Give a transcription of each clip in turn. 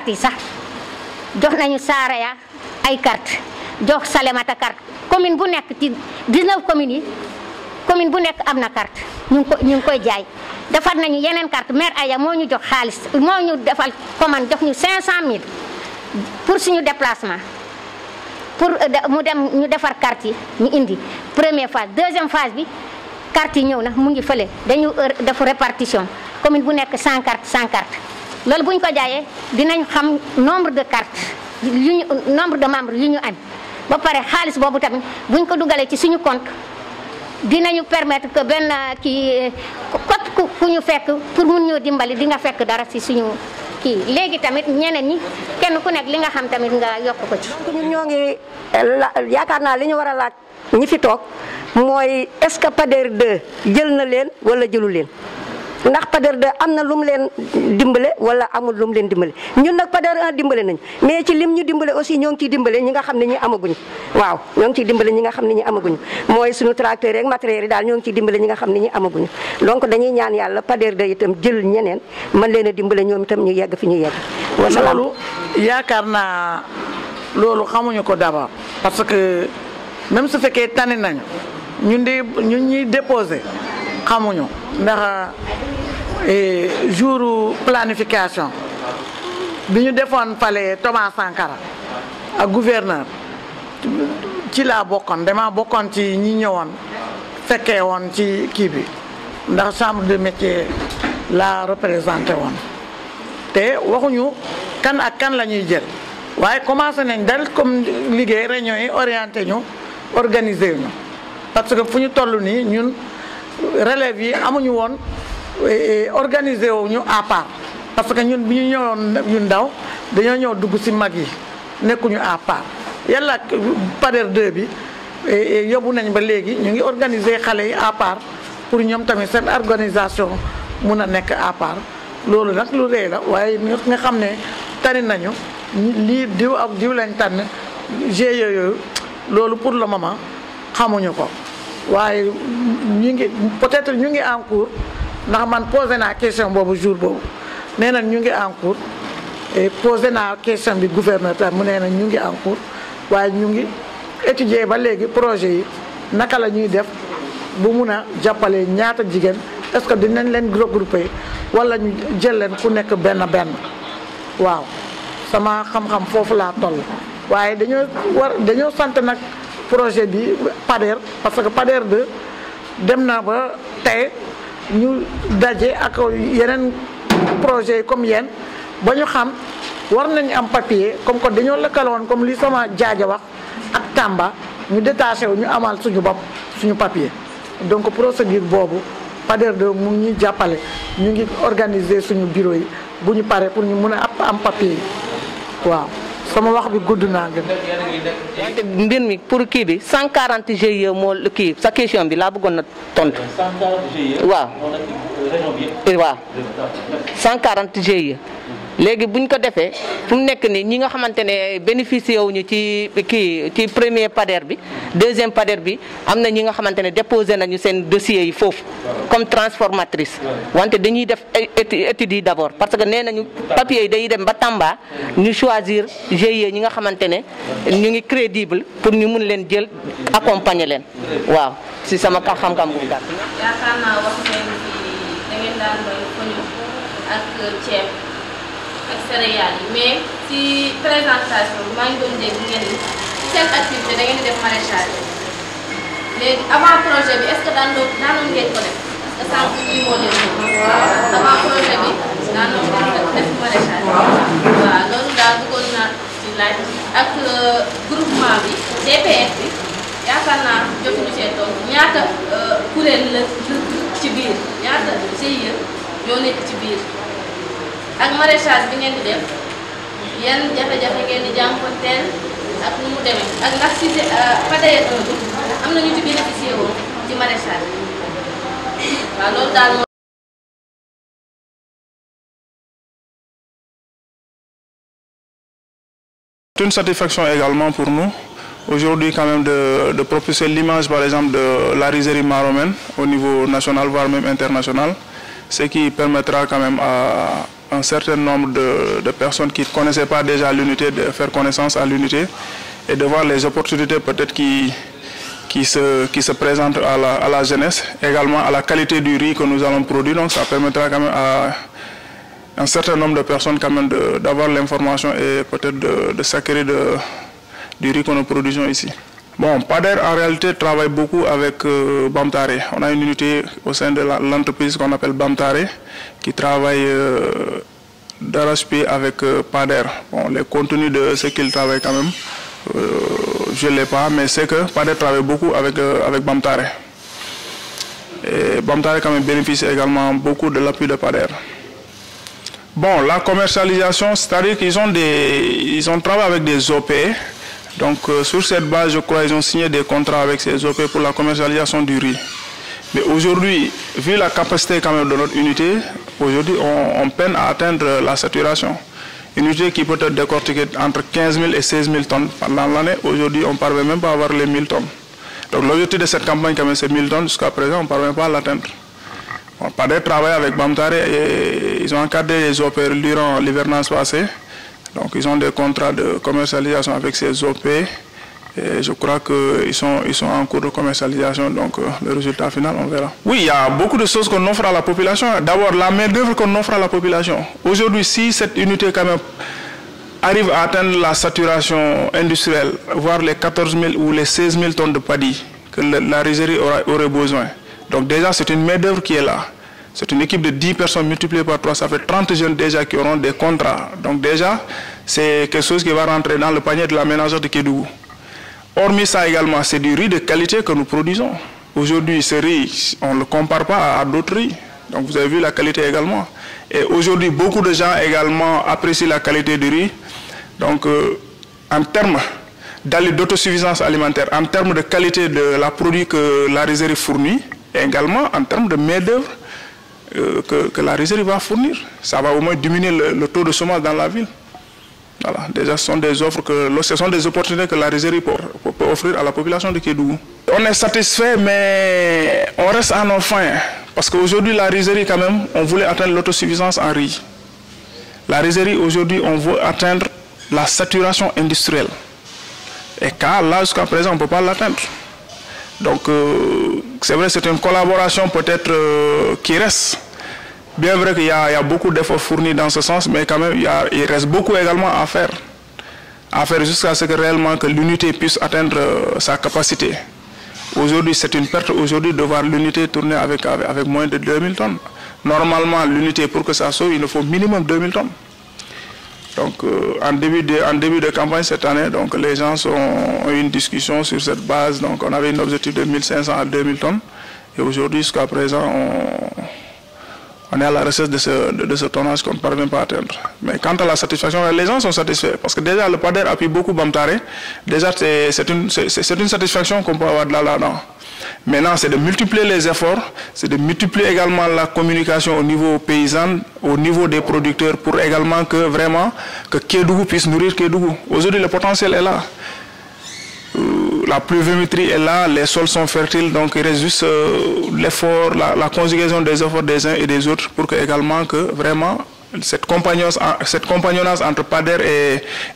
carte yi sax jox nañu Saraya ay carte jox Salémata carte commune bu nekk ci 19 communes yi commune bu nekk am na carte ñu ngi koy jaay. defar nañu yeneen carte maire Aya moo ñu jox xaalis moo ñu defal commande jox ñu 500000 pour suñu déplacement pour mu dem ñu defar carte yi ñu indi première phase deuxième phase bi carte yi ñëw na mu ngi fële dañu def répartition commune bu nekk 100 carte 100 carte loolu bu ñu ko jaayee dinañ xam nombre de cartes nombre de membres yu ñu am ba pare xaalis boobu tamit bu ñu ko dugalee ci suñu compte dinañu permettre que benn kii ku ñu fekk pour mun ñoo dimbali di nga fekk dara ci suñu kii léegi tamit ñeneen ñi kenn ku nekk li nga xam tamit nga yokk ko ci. donc ñun ñoo ngi yaakaar naa li ñu war a laaj ñi fi toog mooy est-ce que PADER 2 jël na leen wala jëlu leen ndax PADER 2 am na lu mu leen dimbale wala amul lu mu leen dimbale ñun nag PADER 1 dimbale nañu mais ci lim ñu dimbale aussi ñoo ngi ciy dimbale ñi nga xam ne ñi amaguñu waaw ñoo ngi ciy dimbale ñi nga xam ne ñi amaguñu mooy suñu tracteur rek matériel yi daal ñoo ngi ciy dimbale ñi nga xam ne ñi amaguñu donc dañuy ñaan yàlla PADER 2 itam jël ñeneen mën leen a dimbale ñoom itam ñu yegg fi ñu yegg. wasalaam loolu yaakaar naa loolu xamuñu ko d'abord parce que même su fekkee tane nañu ñun ñuy déposé xamuñu ndax jour planification bi ñu defoon fale Thomas Sankara ak gouverneur ci laa bokkoon dama bokkoon ci ñi ñëwoon fekkee woon ci kii bi ndax chambre de métier la représenté woon te waxuñu kan ak kan la ñuy jël waaye commencé nañ dal comme liggéey réunion yi orienté ñu organiser ñu parce que fu ñu toll nii ñun relève yi amuñu woon organisé wu ñu à part parce que ñun bi ñu ñëwoon ñu ndaw dañoo ñëw dugg ci mag yi nekkuñu à part yàlla PADER 2 bi yóbbu nañ ba léegi ñu ngi organiser xale yi à part pour ñoom tamit seen organisation mun a nekk à part loolu nag lu rëy la waaye nga xam ne tani nañu lii diw ak diw lañ tànn GIE yooyu loolu pour le moment xamuñu ko waaye ñu ngi peut-être ñu ngi en cours ndax man posé naa question boobu jour boobu nee na ñu ngi en cours et posé naa question bi gouverneur tam mu nee na ñu ngi en cours waaye ñu ngi étudier ba léegi projet yi naka la ñuy def bu mun a jàppale ñaata jigéen est-ce que dinañ leen regrouper wala ñu jël leen ku nekk benn waaw sama xam-xam foofu laa toll waaye dañoo sant nag projet bi PADER parce que PADER 2 dem na ba tey ñu daje ak yeneen projet yi comme yéen ba ñu xam war nañu am papier comme que dañoo lëkkaloon comme li sama jaaja wax ak Tamba ñu détaché wu ñu amal suñu bopp suñu papier donc procédure boobu PADER 2 mu ngi ñuy jàppale ñu ngi organiser suñu bureau yi bu ñu paree pour ñu mun a am papier yi waaw sama wax bi gudd naa gën. wante mbir mi pour kii bi 140 GIE moo kii sa question bi laa bëggoon na tontu. 140 GIE. waaw région bi yëpp. waaw 140 GIE. léegi buñ ko defee fu mu nekk nii ñi nga xamante ne bénéficié wuñu ci kii ci premier PADER bi deuxième PADER bi am na ñi nga xamante ne déposé nañu seen dossiers yi foofu comme transformatrice wante dañuy def études yi d'abord parce que nee nañu papier yi day dem ba Tamba ñu choisir GIE ñi nga xamante ne ñu ngi crédible pour ñu mun leen jël accompagner leen waaw si sama xam-xam bu gàtt. yaakaar naa wax ngeen fi da ngeen daan doy koñu ak ceeb ak céréales yi mais ci présentation bi maa ngi doon dégg ngeen ni seen activité da ngeen di def maraîchage léegi avant projet bi est-ce que daanoon ngeen ko def parce que sànq kii moo leen ko avant projet bi daanoon ngeen def maraîchage waaw loolu daal bëggoon naa ci laaj ak groupement bi DPF bi yaakaar naa jotuñu see toog ñaata kuréel la ci biir ñaata GIE ñoo nekk ci biir ak maraîchage bi ngeen di def yan jafe-jafe ngeen di jànkuwanteel ak nu mu demee ak ndax si PADER bi am na ñu ci bénéficié woon ci maraîchage waaw loolu daal moo. C'est une satisfaction également pour nous aujourd'hui quand même de propulser l'image par exemple de la rizerie maromaine au niveau national voire même international, ce qui permettra quand même à un certain nombre de personnes qui ne connaissaient pas déjà l'unité, de faire connaissance à l'unité et de voir les opportunités peut-être qui se présentent à la jeunesse, également à la qualité du riz que nous allons produire. Donc ça permettra quand même à un certain nombre de personnes quand même d'avoir l'information et peut-être de s'acquérir du riz que nous produisons ici. Bon, PADER en réalité travaille beaucoup avec Bamtare. On a une unité au sein de l'entreprise qu'on appelle Bamtare qui travaille d'arrache-pied avec PADER. Bon, les contenus de ce qu'ils travaillent quand même, je ne l'ai pas, mais c'est que PADER travaille beaucoup avec Bamtare. Et Bamtare quand même bénéficie également beaucoup de l'appui de PADER. Bon, la commercialisation, c'est-à-dire qu'ils ont travaillé avec des OP. Donc sur cette base, je crois qu'ils ont signé des contrats avec ces OP pour la commercialisation du riz. Mais aujourd'hui, vu la capacité quand même de notre unité, aujourd'hui on peine à atteindre la saturation. Une unité qui peut être décortiquée entre 15 000 et 16 000 tonnes pendant l'année, aujourd'hui on ne parvient même pas à avoir les 1000 tonnes. Donc l'objectif de cette campagne quand même c'est 1000 tonnes, jusqu'à présent on ne parvient pas à l'atteindre. On PADER travaille avec Bamtare et ils ont encadré les OP durant l'hivernage passé. Donc ils ont des contrats de commercialisation avec ces OP et je crois qu'ils sont en cours de commercialisation, donc le résultat final on verra. Oui, il y a beaucoup de choses qu'on offre à la population. D'abord la main d'œuvre qu'on offre à la population. Aujourd'hui, si cette unité quand même arrive à atteindre la saturation industrielle, voire les 14 000 ou les 16 000 tonnes de paddy que la rizerie aurait besoin. Donc déjà c'est une main d'œuvre qui est là. C'est une équipe de 10 personnes multipliées par 3, ça fait 30 jeunes déjà qui auront des contrats. Donc déjà, c'est quelque chose qui va rentrer dans le panier de la ménagère de Kédougou. Hormis ça également, c'est du riz de qualité que nous produisons. Aujourd'hui, ce riz, on ne le compare pas à d'autres riz. Donc vous avez vu la qualité également. Et aujourd'hui, beaucoup de gens également apprécient la qualité du riz. Donc en termes d'autosuffisance alimentaire, en termes de qualité de la produit que la rizerie fournit, et également en termes de main-d'œuvre, que la rizerie va fournir. Ça va au moins diminuer le taux de chômage dans la ville. Voilà. Déjà, ce sont des offres ce sont des opportunités que la rizerie peut offrir à la population de Kédougou. On est satisfait, mais on reste à nos fins. Parce qu'aujourd'hui, la rizerie, quand même, on voulait atteindre l'autosuffisance en riz. La rizerie, aujourd'hui, on veut atteindre la saturation industrielle. Et car là, jusqu'à présent, on ne peut pas l'atteindre. Donc, c'est vrai, c'est une collaboration peut-être qui reste. Bien vrai qu'il y a beaucoup d'efforts fournis dans ce sens, mais quand même, il reste beaucoup également à faire. À faire jusqu'à ce que réellement que l'unité puisse atteindre sa capacité. Aujourd'hui, c'est une perte aujourd'hui de voir l'unité tourner avec moins de 2000 tonnes. Normalement, l'unité, pour que ça sauve, il nous faut minimum 2000 tonnes. Donc, en début de campagne cette année, donc, les gens ont eu une discussion sur cette base. Donc, on avait un objectif de 1500 à 2000 tonnes. Et aujourd'hui, jusqu'à présent, on est à la recherche de ce tonnage qu'on ne parvient pas à atteindre. Mais quant à la satisfaction, les gens sont satisfaits. Parce que déjà, le PADER appuie beaucoup Bamtare. Déjà, c'est une satisfaction qu'on peut avoir de là-dedans. Maintenant, c'est de multiplier les efforts, c'est de multiplier également la communication au niveau paysan, au niveau des producteurs, pour également que vraiment, que Kédougou puisse nourrir Kédougou. Aujourd'hui, le potentiel est là. La pluviométrie est là, les sols sont fertiles, donc il reste juste l'effort, la conjugaison des efforts des uns et des autres pour que également que vraiment cette compagnonnage entre PADER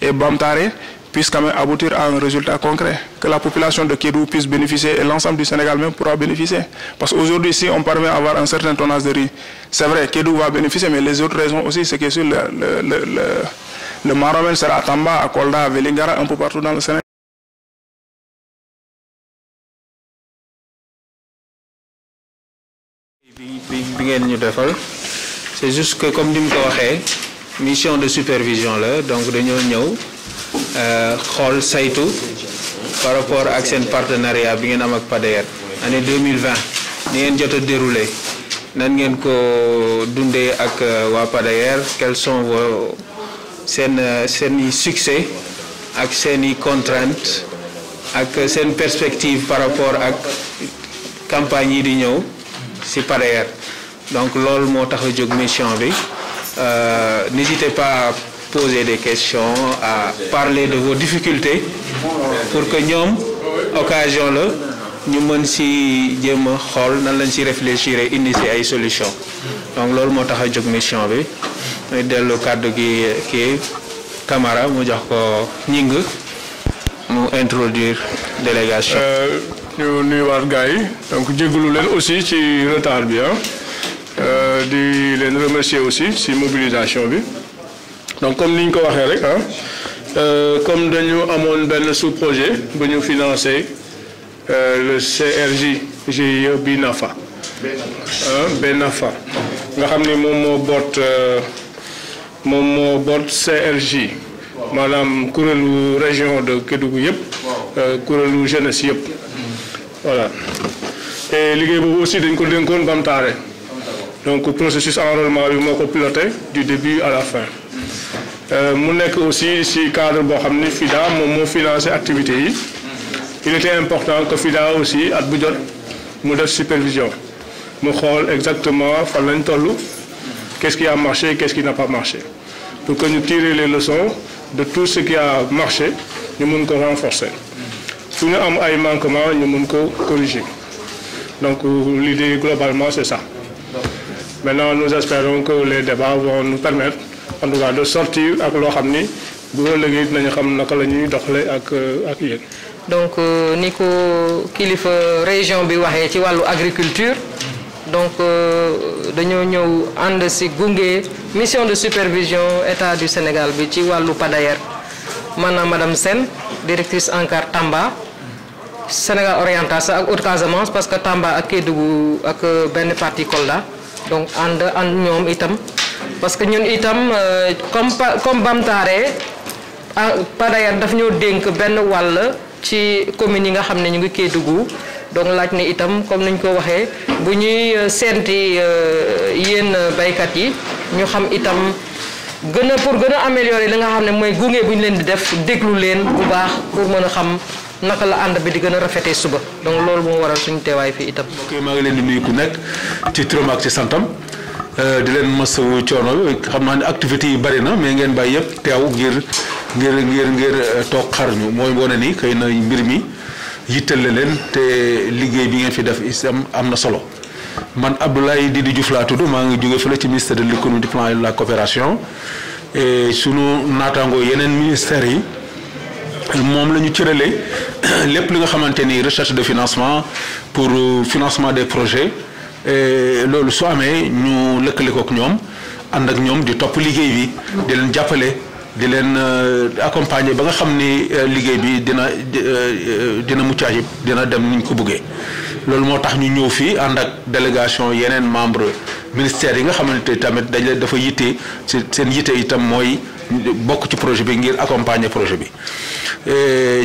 et Bamtare puisse quand même aboutir à un résultat concret, que la population de Kédougou puisse bénéficier et l'ensemble du Sénégal même pourra bénéficier. Parce qu'aujourd'hui, si on parvient à avoir un certain tonnage de riz, c'est vrai, Kédougou va bénéficier, mais les autres raisons aussi, c'est que sur le Maromen sera à Tamba, à Kolda, à Vélingara, un peu partout dans le Sénégal. C'est juste que comme nous l'avons mission de supervision là, donc nous avons xool saytu par rapport à seen partenariat bi ngeen am ak PADER année 2020 ni ngeen jot a déroulé nan ngeen ko dundee ak waa PADER, quels sont vos seen succès ak seen contraintes ak seen perspective par rapport ak campagne yi di ñëw ci PADER. Donc loolu moo tax a jóg mission bi. N'hésitez pas à poser des questions, à parler de vos difficultés pour que ñoom occasion la ñu mën ci jéem a xool nan lañ ci réfléchir et indi ci ay solutions. donc loolu moo tax a jóg mission bi muy dellu kàddu gi kii Camara mu jox ko ñing mu introduire délégation. ñu nuyuwaat gars yi donc jégalu leen aussi ci retard bi di leen remercier aussi ci mobilisation bi donc comme ni ñu ko waxee rek comme dañu amoon benn sous-projet bu ñu financé le CRJ GIE BENAFA BENAFA nga xam ni moom moo boot CRJ maanaam kuréelu région de Kédougou yëpp kuréelu jeunesse yëpp voilà et liggéey boobu aussi dañ ko dénkoon Bamtare donc processus enrôlement bi moo ko piloté du début à la fin mu nekk aussi ci cadre boo xam ni FIDA moom moo financé activités yi il était important que FIDA aussi at bu jot mu def supervision mu xool exactement fan lañ toll qu'est-ce qui a marché qu'est-ce qui n'a pas marché pour que ñu tirer les leçons de tout ce qui a marché ñu mun ko renforcer fu ñu am ay manquements ñu mun ko corriger donc l'idée globalement c'est ça. Maintenant nous espérons que les débats vont nous permettre en tout cas de sortir ak loo xam ni bu ëllëgee dinañu xam naka la ñuy doxalee ak yéen. donc ni ko kilifa région bi waxee ci wàllu agriculture donc dañoo ñëw ànd ci gunge mission de supervision état du Sénégal bi ci wàllu PADAER maanaam madame Sène directrice ANCAR Tamba Sénégal oriental ak Haute-Casamance parce que Tamba ak Kédougou ak benn partie Kolda donc ànd ñoom itam parce que ñun itam comme Bamtare PADAER daf ñoo dénk benn wàll ci communes yi nga xam ne ñu ngi Kédougou donc laaj ne itam comme niñ ko waxee bu ñuy seenti yéen baykat yi ñu xam itam pour gën a améliorer li nga xam ne mooy gunge bu ñu leen di def déglu leen bu baax pour mën a xam naka la ànd bi di gën a rafetee suba donc loolu moo waral suñu teewaay fii itam. ok maa ngi leen di nuyu ku nekk ci turam ak ci santam di leen masawu coono xam naa ne activités yi bari na mais ngeen bàyyi yëpp teew ngir toog xar ñu mooy wane ni xëy na mbir mi yitteel la leen te liggéey bi ngeen fi def itam am na solo man Abdoulaye Didi Diouf laa tudd maa ngi jóge fële ci ministère de l'économie du plan et de la coopération et sunu naataangoo yeneen ministères yi moom la ñu cëralee lépp li nga xamante ni recherche de financement pour financement des projets loolu su amee ñu lëkkale ko ak ñoom ànd ak ñoom di topp liggéey bi di leen jàppale di leen accompagner ba nga xam ni liggéey bi dina mucc ayib dina dem ni ñu ko bëggee loolu moo tax ñu ñëw fii ànd ak délégation yeneen membre ministères yi nga xamante tamit dafa yitte seen yitte itam mooy bokk ci projet bi ngir accompagner projet bi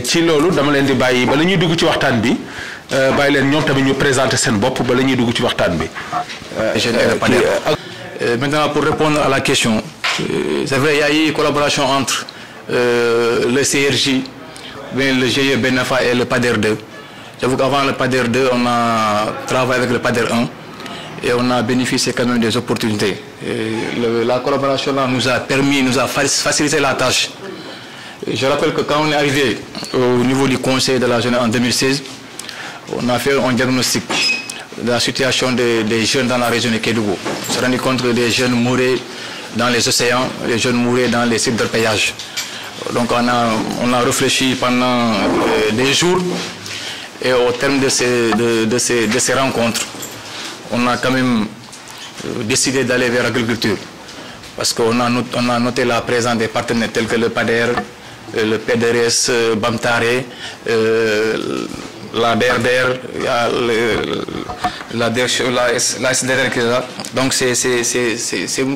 ci loolu dama leen di bàyyi bala ñuy dugg ci waxtaan bi bàyyi leen ñoom tamit ñu présenter seen bopp bala ñuy dugg ci waxtaan bi. Maintenant pour répondre à la question c'est vrai il y a eu collaboration entre le CRJ, le GIE BENAFA et le PADER 2. J'avoue qu'avant le PADER 2 on a travaillé avec le PADER 1 et on a bénéficié quand même des opportunités. La collaboration là nous a facilité la tâche. Je rappelle que quand on est arrivé au niveau du conseil de la jeunesse en 2016, on a fait un diagnostic de la situation des jeunes dans la région de Kédougou. On s'est rendu compte que des jeunes mouraient dans les océans, les jeunes mouraient dans les sites d'orpaillage. Donc on a réfléchi pendant des jours et au terme de ces rencontres, on a quand même décidé d'aller vers l'agriculture. Parce qu'on a noté la présence des partenaires tels que le PADER, le PDRS, Bamtare, la DRDR, la SDR qui est là. Donc c'est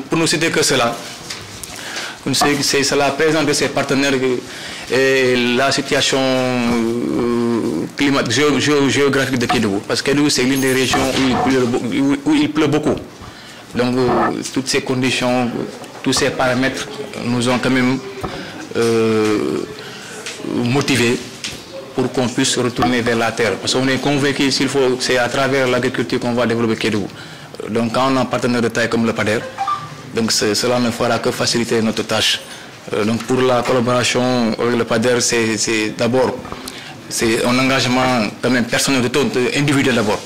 pour nous citer que cela. C'est la présence de ces partenaires et la situation géographique de Kédougou. Parce que Kédougou c'est l'une des régions où il pleut beaucoup. Donc toutes ces conditions, tous ces paramètres nous ont quand même motivés pour qu'on puisse retourner vers la terre. Parce qu'on est convaincu qu'il faut, c'est à travers l'agriculture qu'on va développer Kédougou. Donc quand on a un partenaire de taille comme le PADER, donc cela ne fera que faciliter notre tâche. Donc pour la collaboration avec le PADER, c'est d'abord un engagement quand même personnel, individuel d'abord.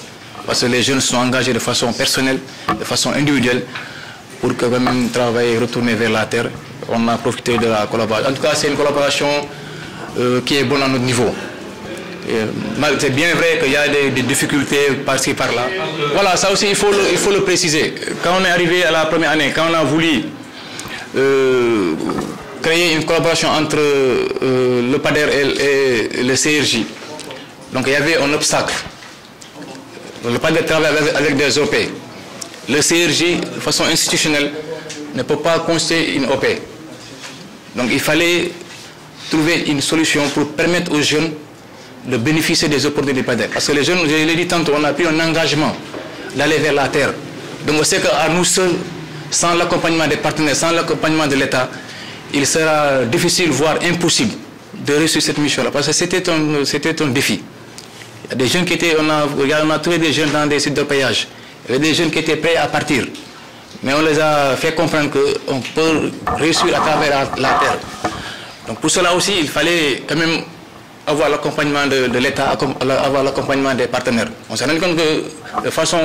parce que les jeunes sont engagés de façon personnelle, de façon individuelle, pour quand même travailler et retourner vers la terre. On a profité de la collaboration. En tout cas, c'est une collaboration qui est bonne à notre niveau. C'est bien vrai qu'il y a des difficultés par-ci, par-là. Voilà, ça aussi, il faut le préciser. Quand on est arrivé à la première année, quand on a voulu créer une collaboration entre le PADER et le CRJ, donc il y avait un obstacle. Le PADER travaille avec des OP. Le CRJ, de façon institutionnelle, ne peut pas constituer une OP. Donc il fallait trouver une solution pour permettre aux jeunes de bénéficier des opportunités du PADER. Parce que les jeunes, je l'ai dit tantôt, on a pris un engagement d'aller vers la terre. Donc on sait qu'à nous seuls, sans l'accompagnement des partenaires, sans l'accompagnement de l'État, il sera difficile, voire impossible, de réussir cette mission-là. Parce que c'était un défi. Il y a des jeunes qui étaient, on a trouvé des jeunes dans des sites de payage. Il y avait des jeunes qui étaient prêts à partir. Mais on les a fait comprendre qu'on peut réussir à travers la terre. Donc pour cela aussi, il fallait quand même avoir l'accompagnement de l'État, avoir l'accompagnement des partenaires. On s'est rendu compte que de façon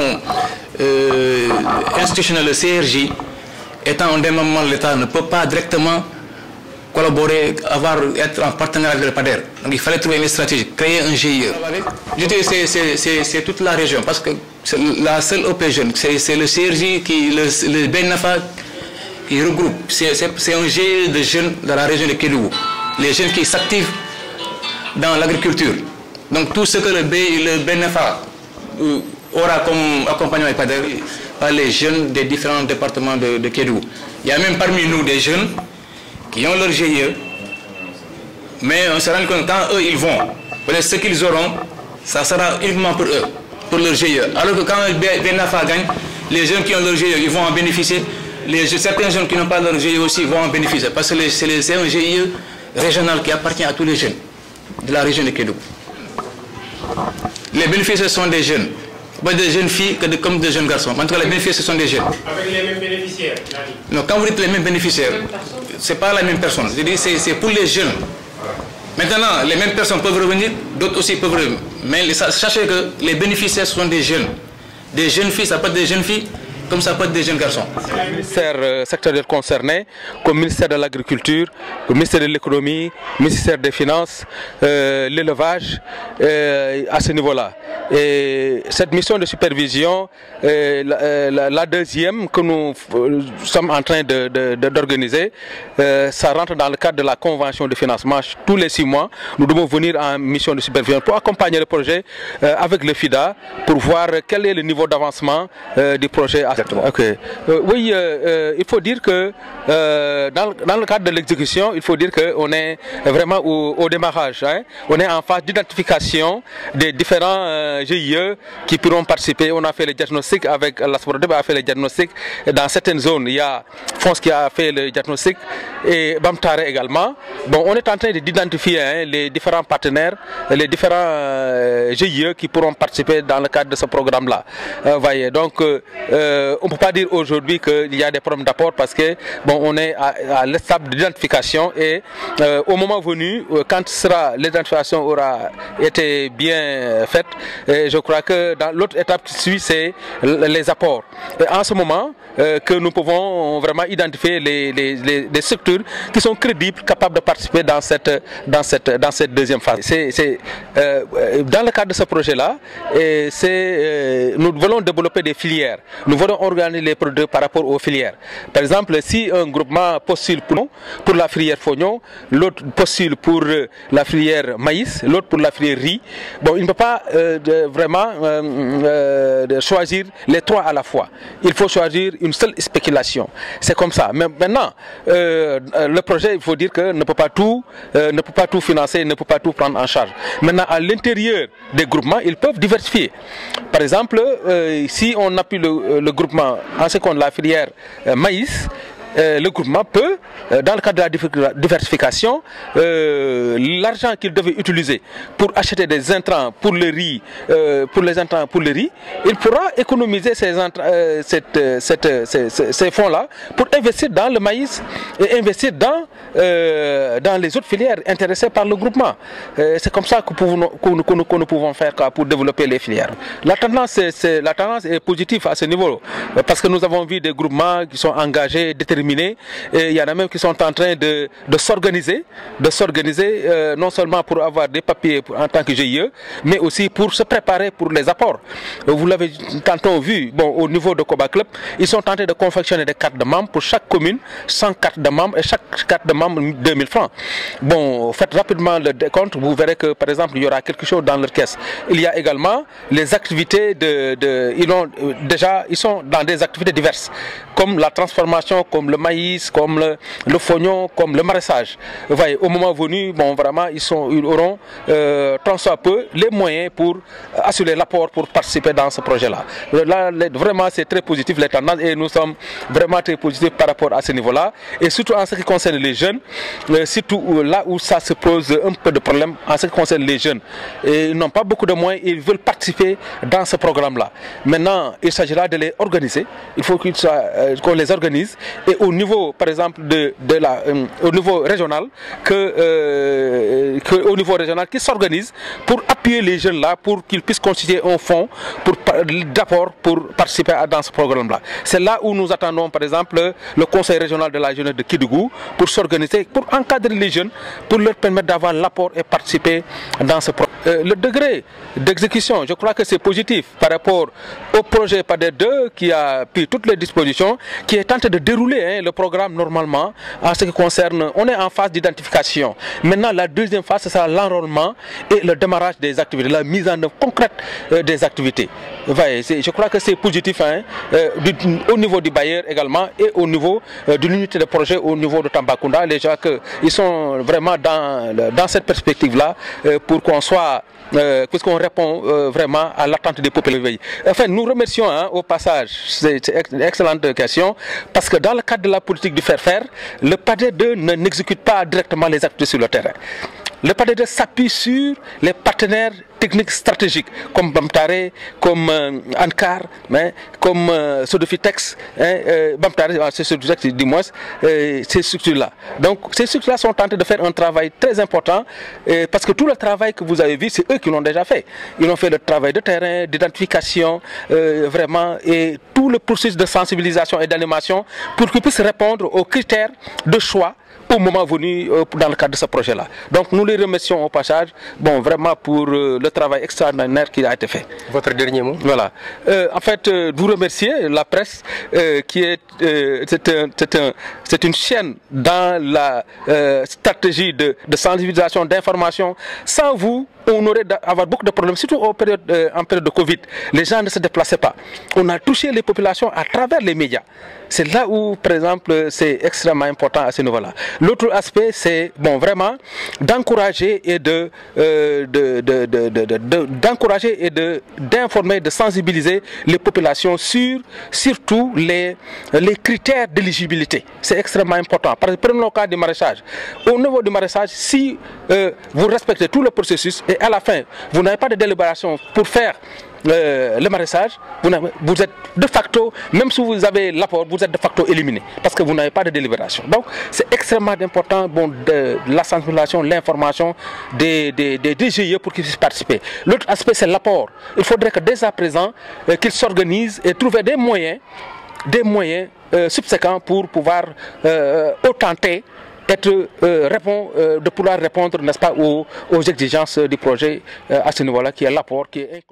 institutionnelle, le CRJ, étant un démembrement de l'État, ne peut pas directement collaborer, être en partenariat avec le PADER. Donc il fallait trouver une stratégie, créer un GIE. Je dirais c'est toute la région, parce que la seule OP jeune, c'est le CRJ, le BNFA qui regroupe. C'est un GIE de jeunes dans la région de Kédougou. Les jeunes qui s'activent dans l'agriculture. Donc tout ce que le BNFA aura comme accompagnement avec PADER par les jeunes des différents départements de Kédougou. Il y a même parmi nous des jeunes qui ont leur GIE, mais on se rend compte que quand eux ils vont, peut-être ce qu'ils auront, ça sera uniquement pour eux, pour leur GIE. Alors que quand le BNFA gagne, les jeunes qui ont leur GIE, ils vont en bénéficier. Certains jeunes qui n'ont pas leur GIE aussi vont en bénéficier, parce que c'est un GIE régional qui appartient à tous les jeunes de la région de Kédougou. Les bénéficiaires sont des jeunes, pas des jeunes filles comme des jeunes garçons. En tout cas, les bénéficiaires, ce sont des jeunes. Avec les mêmes bénéficiaires? Non, quand vous dites les mêmes bénéficiaires, ce n'est pas la même personne. C'est pour les jeunes. Maintenant, les mêmes personnes peuvent revenir, d'autres aussi peuvent revenir. Mais sachez que les bénéficiaires sont des jeunes. Des jeunes filles, ça peut être des jeunes filles, comme ça peut être des jeunes garçons. Le ministère sectoriel concerné, comme le ministère de l'Agriculture, le ministère de l'Économie, le ministère des Finances, l'élevage, à ce niveau-là. Et cette mission de supervision, la deuxième que nous sommes en train d'organiser, ça rentre dans le cadre de la convention de financement. Tous les 6 mois, nous devons venir en mission de supervision pour accompagner le projet avec le FIDA, pour voir quel est le niveau d'avancement du projet. Okay. Oui, il faut dire que dans le cadre de l'exécution, il faut dire qu'on est vraiment au démarrage. Hein. On est en phase d'identification des différents GIE qui pourront participer. On a fait le diagnostic avec la SPRODEB, a fait le diagnostic. Dans certaines zones, il y a FONS qui a fait le diagnostic et BAMTARE également. Bon, on est en train d'identifier les différents partenaires, les différents GIE qui pourront participer dans le cadre de ce programme-là. Voyez, donc on ne peut pas dire aujourd'hui qu'il y a des problèmes d'apport parce que bon, on est à l'étape d'identification et au moment venu, quand l'identification aura été bien faite, je crois que dans l'autre étape qui suit, c'est les apports. Et en ce moment, que nous pouvons vraiment identifier les structures qui sont crédibles, capables de participer dans cette deuxième phase. Dans le cadre de ce projet-là, nous voulons développer des filières. Nous voulons organiser les produits par rapport aux filières. Par exemple, si un groupement postule pour la filière fognon, l'autre postule pour la filière maïs, l'autre pour la filière riz, bon, il ne peut pas vraiment choisir les 3 à la fois. Il faut choisir une seule spéculation. C'est comme ça. Mais maintenant, le projet, il faut dire que ne peut pas tout financer, ne peut pas tout prendre en charge. Maintenant, à l'intérieur des groupements, ils peuvent diversifier. Par exemple, si on appuie le groupement en ce qu'on la filière maïs, le groupement peut, dans le cadre de la diversification, l'argent qu'il devait utiliser pour acheter des intrants pour le riz, il pourra économiser ces fonds-là pour investir dans le maïs et investir dans dans les autres filières intéressées par le groupement. C'est comme ça que nous pouvons faire pour développer les filières. La tendance est positive à ce niveau, parce que nous avons vu des groupements qui sont engagés, déterminés, et il y en a même qui sont en train de s'organiser, non seulement pour avoir des papiers en tant que GIE, mais aussi pour se préparer pour les apports. Vous l'avez tantôt vu, bon, au niveau de Koba Club, ils sont tentés de confectionner des cartes de membres pour chaque commune, 100 cartes de membres, et chaque carte de membre 2000 francs. Bon, faites rapidement le décompte, vous verrez que par exemple il y aura quelque chose dans leur caisse. Il y a également les activités ils sont dans des activités diverses, comme la transformation, comme le maïs, comme le fognon, comme le maraîchage. Vous voyez, au moment venu, bon, vraiment, ils auront tant soit peu les moyens pour assurer l'apport pour participer dans ce projet-là. Là, vraiment, c'est très positif les tendances et nous sommes vraiment très positifs par rapport à ce niveau-là. Et surtout en ce qui concerne les jeunes, surtout là où ça se pose un peu de problème en ce qui concerne les jeunes. Et ils n'ont pas beaucoup de moyens, ils veulent participer dans ce programme-là. Maintenant, il s'agira de les organiser. Il faut qu'on les organise et au niveau, par exemple, au niveau régional, au niveau régional, qui s'organise pour appuyer les jeunes là, pour qu'ils puissent constituer un fonds d'apport pour participer dans ce programme-là. C'est là où nous attendons, par exemple, le Conseil régional de la jeunesse de Kédougou pour s'organiser, pour encadrer les jeunes, pour leur permettre d'avoir l'apport et participer dans ce programme. Le degré d'exécution, je crois que c'est positif par rapport au projet PADER 2 qui a pris toutes les dispositions, qui est tenté de dérouler le programme normalement en ce qui concerne, on est en phase d'identification. Maintenant, la deuxième phase, c'est l'enrôlement et le démarrage des activités, la mise en œuvre concrète des activités. Voyez, je crois que c'est positif au niveau du bailleur également et au niveau de l'unité de projet au niveau de Tambacounda. Les gens ils sont vraiment dans cette perspective-là pour qu'on soit, puisqu'on répond vraiment à l'attente des populations. Enfin, nous remercions au passage, c'est une excellente question, parce que dans le cadre de la politique du faire-faire, le PADER 2 n'exécute pas directement les activités sur le terrain. Le PADER 2 s'appuie sur les partenaires techniques stratégiques comme Bamtare, comme Ankar, comme Sodefitex, Bamtare, c'est Sodefitex du moins, ces structures-là. Donc ces structures-là sont tentées de faire un travail très important parce que tout le travail que vous avez vu, c'est eux qui l'ont déjà fait. Ils ont fait le travail de terrain, d'identification, vraiment, et tout le processus de sensibilisation et d'animation pour qu'ils puissent répondre aux critères de choix au moment venu dans le cadre de ce projet-là. Donc nous les remercions au passage, bon, vraiment pour le travail extraordinaire qui a été fait. Votre dernier mot? Voilà. En fait, vous remercier la presse qui est, c'est une chaîne dans la stratégie de sensibilisation, d'information. Sans vous, on aurait avoir beaucoup de problèmes, surtout en période de Covid. Les gens ne se déplaçaient pas. On a touché les populations à travers les médias. C'est là où, par exemple, c'est extrêmement important à ce niveau-là. L'autre aspect, c'est bon, vraiment d'encourager et d'encourager et d'informer, de sensibiliser les populations sur surtout les critères d'éligibilité. C'est extrêmement important. Par exemple, prenons le cas du maraîchage. Au niveau du maraîchage, si vous respectez tout le processus et à la fin, vous n'avez pas de délibération pour faire le maraîchage, vous êtes de facto, même si vous avez l'apport, vous êtes de facto éliminé parce que vous n'avez pas de délibération. Donc c'est extrêmement important, bon, de la sensibilisation, l'information des GIE pour qu'ils puissent participer. L'autre aspect, c'est l'apport. Il faudrait que dès à présent, qu'ils s'organisent et trouver des moyens subséquents pour pouvoir tenter de pouvoir répondre, n'est-ce pas, aux exigences du projet à ce niveau-là, qui est l'apport, qui est